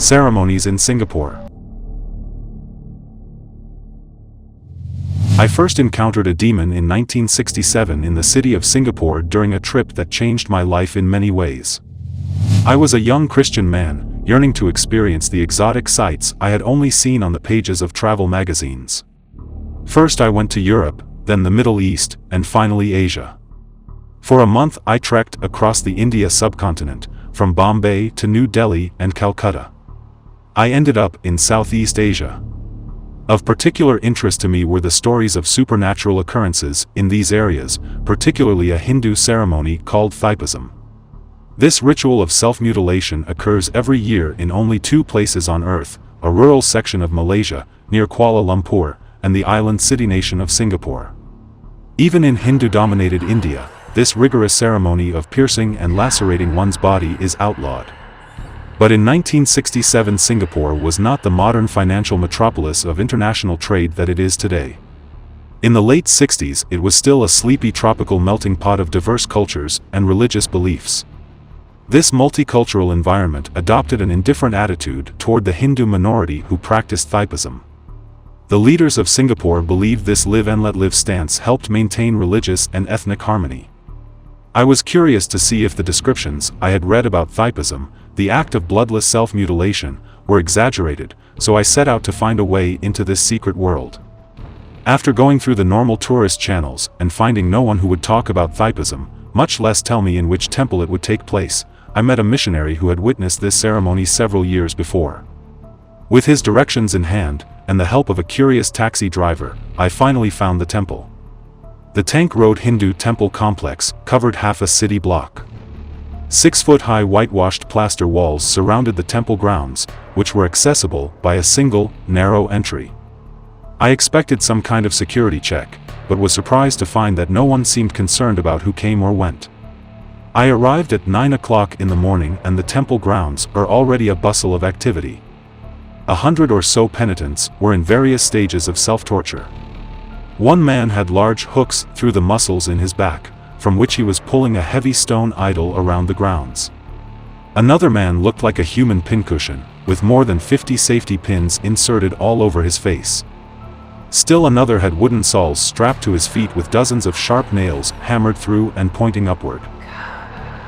Ceremonies in Singapore. I first encountered a demon in 1967 in the city of Singapore during a trip that changed my life in many ways. I was a young Christian man, yearning to experience the exotic sights I had only seen on the pages of travel magazines. First I went to Europe, then the Middle East, and finally Asia. For a month I trekked across the India subcontinent, from Bombay to New Delhi and Calcutta. I ended up in Southeast Asia. Of particular interest to me were the stories of supernatural occurrences in these areas, particularly a Hindu ceremony called Thaipism. This ritual of self-mutilation occurs every year in only two places on Earth, a rural section of Malaysia, near Kuala Lumpur, and the island city-nation of Singapore. Even in Hindu-dominated India, this rigorous ceremony of piercing and lacerating one's body is outlawed. But in 1967 Singapore was not the modern financial metropolis of international trade that it is today. In the late 60s it was still a sleepy tropical melting pot of diverse cultures and religious beliefs. This multicultural environment adopted an indifferent attitude toward the Hindu minority who practiced Thaipism. The leaders of Singapore believed this live and let live stance helped maintain religious and ethnic harmony. I was curious to see if the descriptions I had read about Thaipism, the act of bloodless self-mutilation, were exaggerated, so I set out to find a way into this secret world. After going through the normal tourist channels and finding no one who would talk about Thaipism, much less tell me in which temple it would take place, I met a missionary who had witnessed this ceremony several years before. With his directions in hand, and the help of a curious taxi driver, I finally found the temple. The Tank Road Hindu temple complex covered half a city block. 6-foot-high whitewashed plaster walls surrounded the temple grounds, which were accessible by a single, narrow entry. I expected some kind of security check, but was surprised to find that no one seemed concerned about who came or went. I arrived at 9 o'clock in the morning and the temple grounds are already a bustle of activity. 100 or so penitents were in various stages of self-torture. One man had large hooks through the muscles in his back, from which he was pulling a heavy stone idol around the grounds. Another man looked like a human pincushion, with more than 50 safety pins inserted all over his face. Still another had wooden sawls strapped to his feet with dozens of sharp nails hammered through and pointing upward.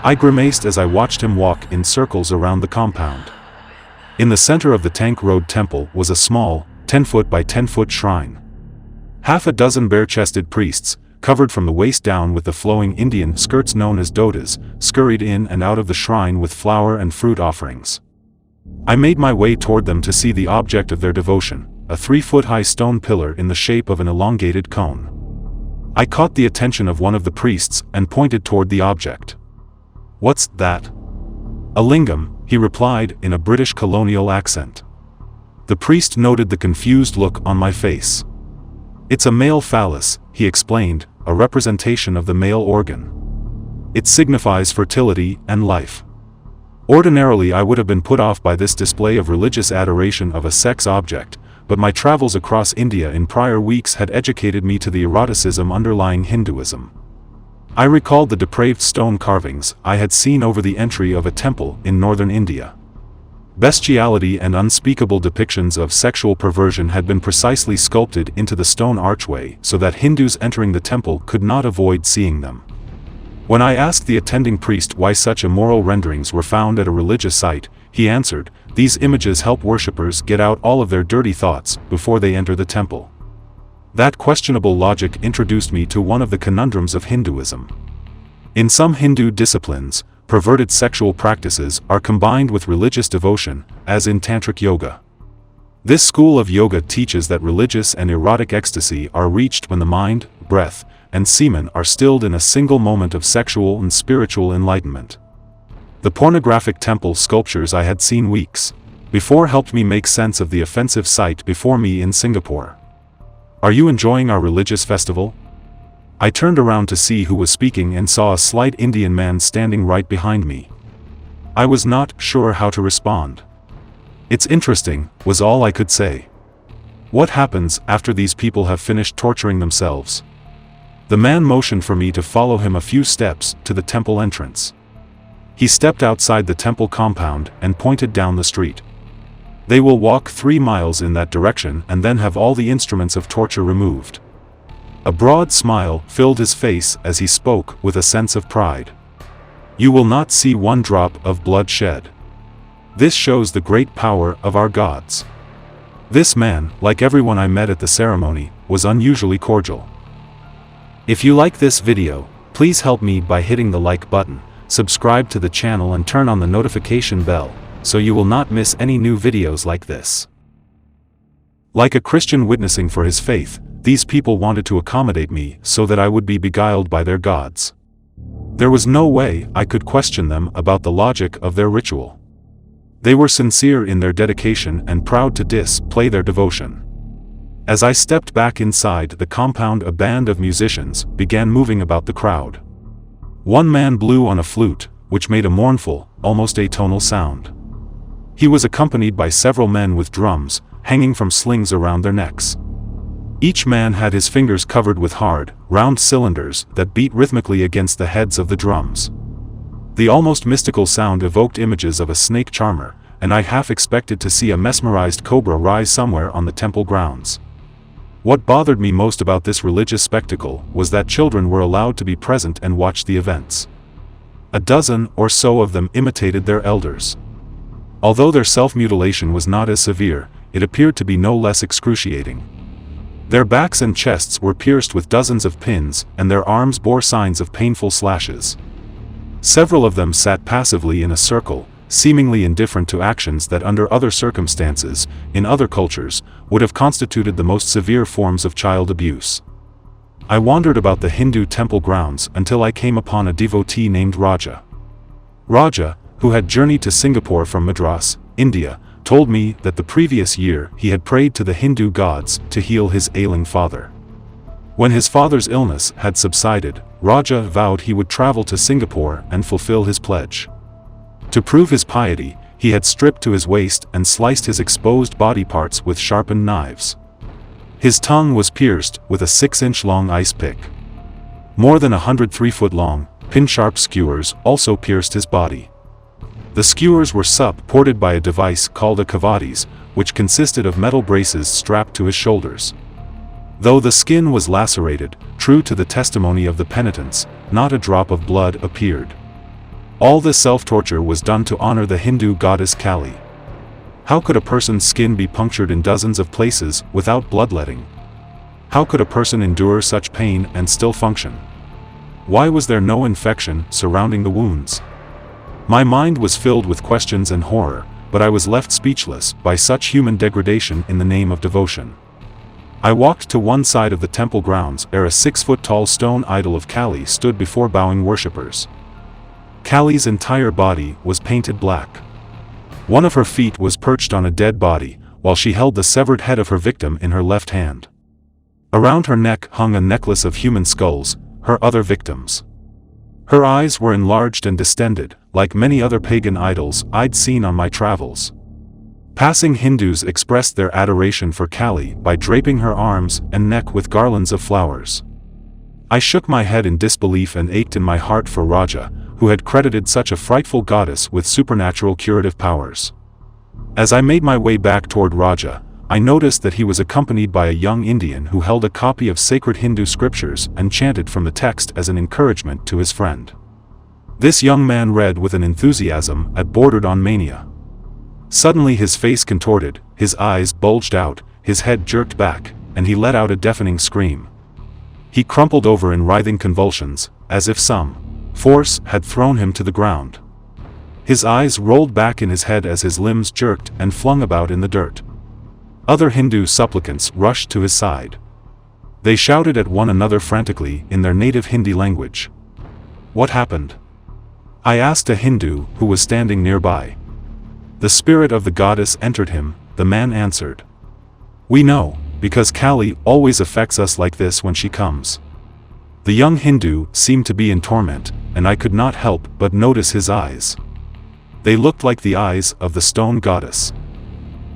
I grimaced as I watched him walk in circles around the compound. In the center of the Tank Road temple was a small, 10-foot by 10-foot shrine. Half a dozen bare-chested priests, covered from the waist down with the flowing Indian skirts known as dhotis, scurried in and out of the shrine with flower and fruit offerings. I made my way toward them to see the object of their devotion, a 3-foot-high stone pillar in the shape of an elongated cone. I caught the attention of one of the priests and pointed toward the object. "What's that?" "A lingam," he replied in a British colonial accent. The priest noted the confused look on my face. "It's a male phallus," he explained, "a representation of the male organ. It signifies fertility and life." Ordinarily I would have been put off by this display of religious adoration of a sex object, but my travels across India in prior weeks had educated me to the eroticism underlying Hinduism. I recalled the depraved stone carvings I had seen over the entry of a temple in northern India. Bestiality and unspeakable depictions of sexual perversion had been precisely sculpted into the stone archway so that Hindus entering the temple could not avoid seeing them. When I asked the attending priest why such immoral renderings were found at a religious site, he answered, "These images help worshippers get out all of their dirty thoughts before they enter the temple." That questionable logic introduced me to one of the conundrums of Hinduism. In some Hindu disciplines, perverted sexual practices are combined with religious devotion, as in tantric yoga. This school of yoga teaches that religious and erotic ecstasy are reached when the mind, breath, and semen are stilled in a single moment of sexual and spiritual enlightenment. The pornographic temple sculptures I had seen weeks before helped me make sense of the offensive sight before me in Singapore. "Are you enjoying our religious festival?" I turned around to see who was speaking and saw a slight Indian man standing right behind me. I was not sure how to respond. "It's interesting," was all I could say. "What happens after these people have finished torturing themselves?" The man motioned for me to follow him a few steps to the temple entrance. He stepped outside the temple compound and pointed down the street. They will walk 3 miles in that direction and then have all the instruments of torture removed. A broad smile filled his face as he spoke with a sense of pride. You will not see one drop of blood shed. This shows the great power of our gods. This man, like everyone I met at the ceremony, was unusually cordial. If you like this video, please help me by hitting the like button, subscribe to the channel and turn on the notification bell, so you will not miss any new videos like this. Like a Christian witnessing for his faith, these people wanted to accommodate me so that I would be beguiled by their gods. There was no way I could question them about the logic of their ritual. They were sincere in their dedication and proud to display their devotion. As I stepped back inside the compound, a band of musicians began moving about the crowd. One man blew on a flute, which made a mournful, almost atonal sound. He was accompanied by several men with drums, hanging from slings around their necks. Each man had his fingers covered with hard, round cylinders that beat rhythmically against the heads of the drums. The almost mystical sound evoked images of a snake charmer, and I half expected to see a mesmerized cobra rise somewhere on the temple grounds. What bothered me most about this religious spectacle was that children were allowed to be present and watch the events. A dozen or so of them imitated their elders. Although their self-mutilation was not as severe, it appeared to be no less excruciating. Their backs and chests were pierced with dozens of pins, and their arms bore signs of painful slashes. Several of them sat passively in a circle, seemingly indifferent to actions that under other circumstances, in other cultures, would have constituted the most severe forms of child abuse. I wandered about the Hindu temple grounds until I came upon a devotee named Raja. Raja, who had journeyed to Singapore from Madras, India, told me that the previous year he had prayed to the Hindu gods to heal his ailing father. When his father's illness had subsided, Raja vowed he would travel to Singapore and fulfill his pledge. To prove his piety, he had stripped to his waist and sliced his exposed body parts with sharpened knives. His tongue was pierced with a 6-inch-long ice pick. More than 100 3-foot-long, pin-sharp skewers also pierced his body. The skewers were supported by a device called a kavadis, which consisted of metal braces strapped to his shoulders. Though the skin was lacerated, true to the testimony of the penitents, not a drop of blood appeared. All this self-torture was done to honor the Hindu goddess Kali. How could a person's skin be punctured in dozens of places without bloodletting? How could a person endure such pain and still function? Why was there no infection surrounding the wounds? My mind was filled with questions and horror, but I was left speechless by such human degradation in the name of devotion. I walked to one side of the temple grounds where a 6-foot-tall stone idol of Kali stood before bowing worshippers. Kali's entire body was painted black. One of her feet was perched on a dead body, while she held the severed head of her victim in her left hand. Around her neck hung a necklace of human skulls, her other victims. Her eyes were enlarged and distended, like many other pagan idols I'd seen on my travels. Passing Hindus expressed their adoration for Kali by draping her arms and neck with garlands of flowers. I shook my head in disbelief and ached in my heart for Raja, who had credited such a frightful goddess with supernatural curative powers. As I made my way back toward Raja, I noticed that he was accompanied by a young Indian who held a copy of sacred Hindu scriptures and chanted from the text as an encouragement to his friend. This young man read with an enthusiasm that bordered on mania. Suddenly his face contorted, his eyes bulged out, his head jerked back, and he let out a deafening scream. He crumpled over in writhing convulsions, as if some force had thrown him to the ground. His eyes rolled back in his head as his limbs jerked and flung about in the dirt. Other Hindu supplicants rushed to his side. They shouted at one another frantically in their native Hindi language. What happened? I asked a Hindu who was standing nearby. The spirit of the goddess entered him, the man answered. We know, because Kali always affects us like this when she comes. The young Hindu seemed to be in torment, and I could not help but notice his eyes. They looked like the eyes of the stone goddess.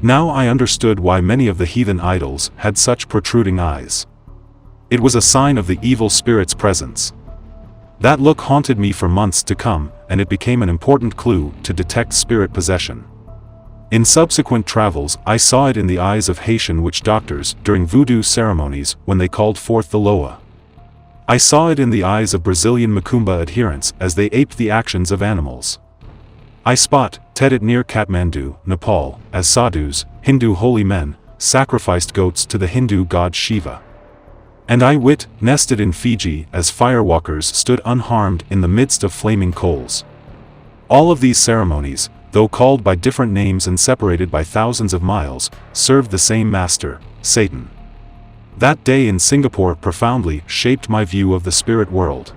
Now I understood why many of the heathen idols had such protruding eyes. It was a sign of the evil spirit's presence. That look haunted me for months to come, and it became an important clue to detect spirit possession. In subsequent travels, I saw it in the eyes of Haitian witch doctors during voodoo ceremonies when they called forth the loa. I saw it in the eyes of Brazilian macumba adherents as they aped the actions of animals. I spotted it near Kathmandu, Nepal, as sadhus, Hindu holy men, sacrificed goats to the Hindu god Shiva. And I witnessed it in Fiji as firewalkers stood unharmed in the midst of flaming coals. All of these ceremonies, though called by different names and separated by thousands of miles, served the same master, Satan. That day in Singapore profoundly shaped my view of the spirit world.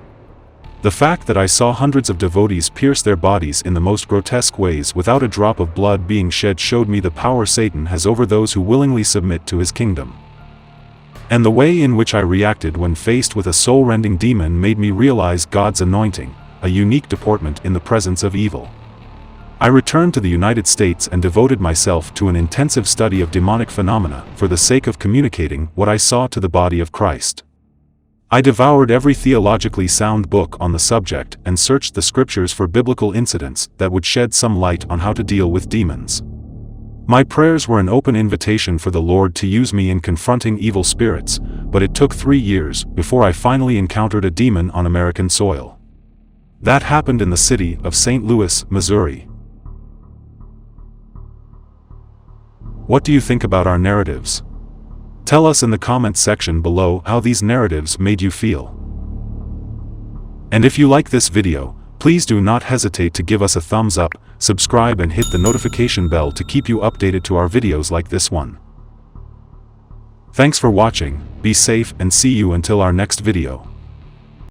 The fact that I saw hundreds of devotees pierce their bodies in the most grotesque ways without a drop of blood being shed showed me the power Satan has over those who willingly submit to his kingdom. And the way in which I reacted when faced with a soul-rending demon made me realize God's anointing, a unique deportment in the presence of evil. I returned to the United States and devoted myself to an intensive study of demonic phenomena for the sake of communicating what I saw to the body of Christ. I devoured every theologically sound book on the subject and searched the scriptures for biblical incidents that would shed some light on how to deal with demons. My prayers were an open invitation for the Lord to use me in confronting evil spirits, but it took 3 years before I finally encountered a demon on American soil. That happened in the city of St. Louis, Missouri. What do you think about our narratives? Tell us in the comments section below how these narratives made you feel. And if you like this video, please do not hesitate to give us a thumbs up, subscribe and hit the notification bell to keep you updated to our videos like this one. Thanks for watching, be safe and see you until our next video.